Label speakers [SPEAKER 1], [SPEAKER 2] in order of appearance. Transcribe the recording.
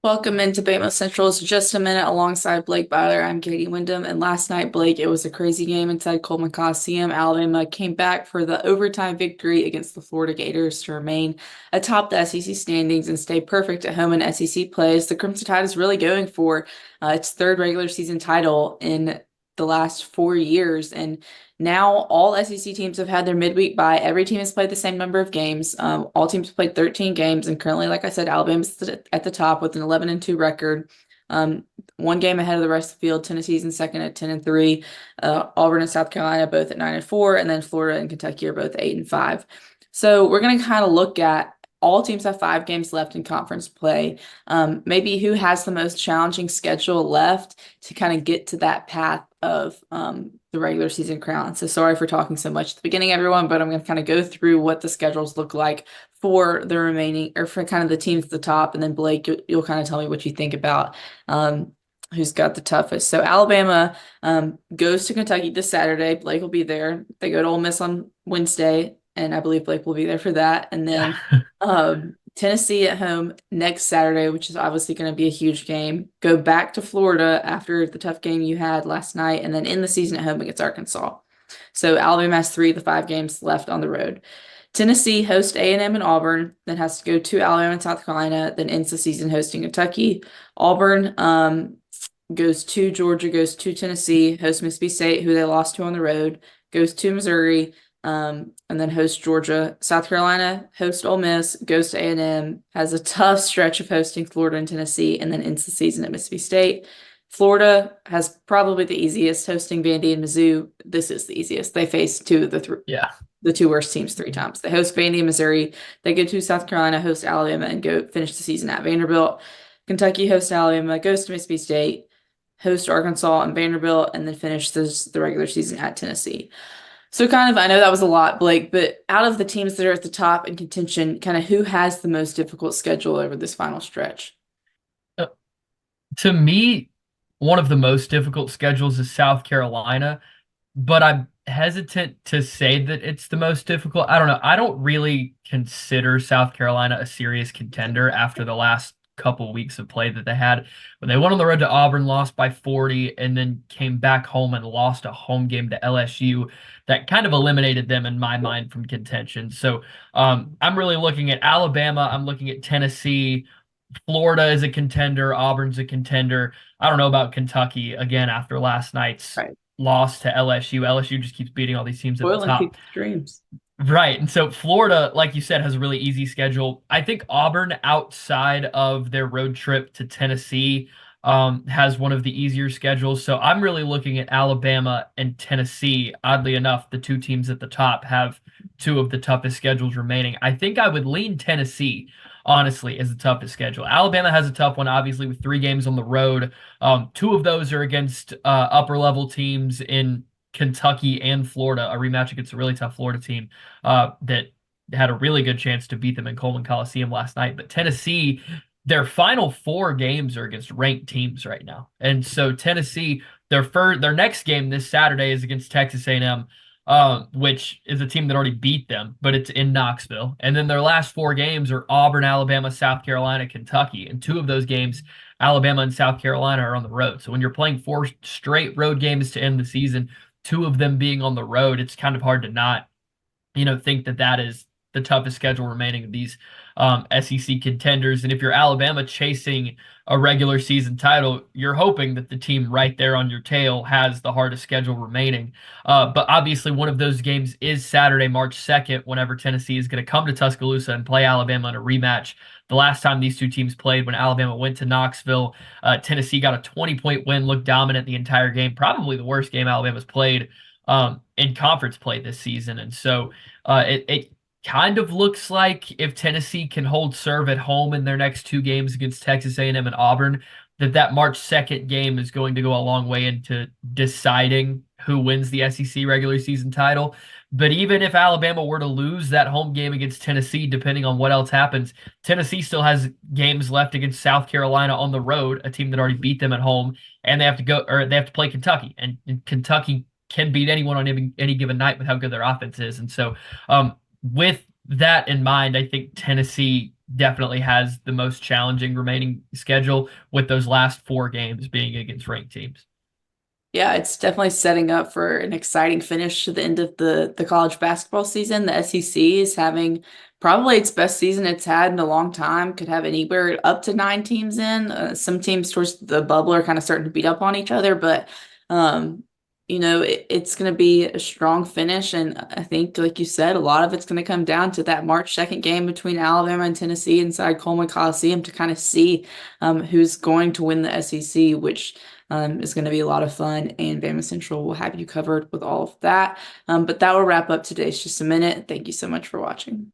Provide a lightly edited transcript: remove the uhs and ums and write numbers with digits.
[SPEAKER 1] Welcome into Bama Central's Just a Minute alongside Blake Byler. I'm Katie Wyndham, and last night, Blake, it was a crazy game inside Coleman Coliseum. Alabama came back for the overtime victory against the Florida Gators to remain atop the SEC standings and stay perfect at home in SEC plays. The Crimson Tide is really going for its third regular season title in the last 4 years, and now all SEC teams have had their midweek bye. Every team has played the same number of games. All teams played 13 games, and currently, like I said, Alabama's at the top with an 11-2 record. One game ahead of the rest of the field. Tennessee's in second at 10-3. Auburn and South Carolina both at 9-4, and then Florida and Kentucky are both 8-5. So we're going to kind of look at all teams have 5 games left in conference play. Maybe who has the most challenging schedule left to kind of get to that path of the regular season crown. So sorry for talking so much at the beginning, everyone, but I'm going to kind of go through what the schedules look like for the remaining, or for kind of the teams at the top, and then Blake, you'll kind of tell me what you think about who's got the toughest. So Alabama goes to Kentucky this Saturday. Blake will be there. They go to Ole Miss on Wednesday, and I believe Blake will be there for that. And then Tennessee at home next Saturday, which is obviously going to be a huge game. Go back to Florida after the tough game you had last night, and then end the season at home against Arkansas. So Alabama has 3 of the 5 games left on the road. Tennessee hosts A&M and Auburn, then has to go to Alabama and South Carolina, then ends the season hosting Kentucky. Auburn goes to Georgia, goes to Tennessee, hosts Mississippi State, who they lost to on the road, goes to Missouri, and then hosts Georgia. South Carolina hosts Ole Miss, goes to A&M, has a tough stretch of hosting Florida and Tennessee, and then ends the season at Mississippi State. Florida has probably the easiest, hosting Vandy and Mizzou. This is the easiest. They face two of the 2 worst teams 3 times. They host Vandy and Missouri. They go to South Carolina, host Alabama, and go finish the season at Vanderbilt. Kentucky hosts Alabama, goes to Mississippi State, host Arkansas and Vanderbilt, and then finishes the regular season at Tennessee. So kind of, I know that was a lot, Blake, but out of the teams that are at the top in contention, kind of who has the most difficult schedule over this final stretch?
[SPEAKER 2] To me, one of the most difficult schedules is South Carolina, but I'm hesitant to say that it's the most difficult. I don't know. I don't really consider South Carolina a serious contender after the last couple weeks of play that they had. When they went on the road to Auburn, lost by 40, and then came back home and lost a home game to LSU, that kind of eliminated them in my mind from contention. So I'm really looking at Alabama. I'm looking at Tennessee. Florida is a contender. Auburn's a contender. I don't know about Kentucky again after last night's loss to LSU. LSU just keeps beating all these teams at the top.
[SPEAKER 1] Dreams.
[SPEAKER 2] Right. And so Florida, like you said, has a really easy schedule. I think Auburn, outside of their road trip to Tennessee, has one of the easier schedules. So I'm really looking at Alabama and Tennessee. Oddly enough, the 2 teams at the top have 2 of the toughest schedules remaining. I think I would lean Tennessee, honestly, as the toughest schedule. Alabama has a tough one, obviously, with 3 games on the road. 2 of those are against upper-level teams in Kentucky and Florida, a rematch against a really tough Florida team that had a really good chance to beat them in Coleman Coliseum last night. But Tennessee, their final 4 games are against ranked teams right now. And so Tennessee, their next game this Saturday is against Texas A&M, which is a team that already beat them, but it's in Knoxville. And then their last 4 games are Auburn, Alabama, South Carolina, Kentucky. And 2 of those games, Alabama and South Carolina, are on the road. So when you're playing 4 straight road games to end the season, 2 of them being on the road, it's kind of hard to not, think that that is the toughest schedule remaining of these SEC contenders. And if you're Alabama chasing a regular season title, you're hoping that the team right there on your tail has the hardest schedule remaining. But obviously one of those games is Saturday, March 2nd, whenever Tennessee is going to come to Tuscaloosa and play Alabama in a rematch. The last time these 2 teams played, when Alabama went to Knoxville, Tennessee got a 20-point win, looked dominant the entire game, probably the worst game Alabama's played in conference play this season. And so it kind of looks like if Tennessee can hold serve at home in their next 2 games against Texas A&M and Auburn, that March 2nd game is going to go a long way into deciding who wins the SEC regular season title. But even if Alabama were to lose that home game against Tennessee, depending on what else happens, Tennessee still has games left against South Carolina on the road, a team that already beat them at home, and they have to play Kentucky, and Kentucky can beat anyone on any given night with how good their offense is. And so with that in mind, I think Tennessee definitely has the most challenging remaining schedule, with those last 4 games being against ranked teams.
[SPEAKER 1] Yeah, it's definitely setting up for an exciting finish to the end of the college basketball season. The SEC is having probably its best season it's had in a long time. Could have anywhere up to 9 teams in. Some teams towards the bubble are kind of starting to beat up on each other, but um, it's going to be a strong finish. And I think, like you said, a lot of it's going to come down to that March 2nd game between Alabama and Tennessee inside Coleman Coliseum to kind of see who's going to win the SEC, which is going to be a lot of fun, and Bama Central will have you covered with all of that. But that will wrap up today's Just a Minute. Thank you so much for watching.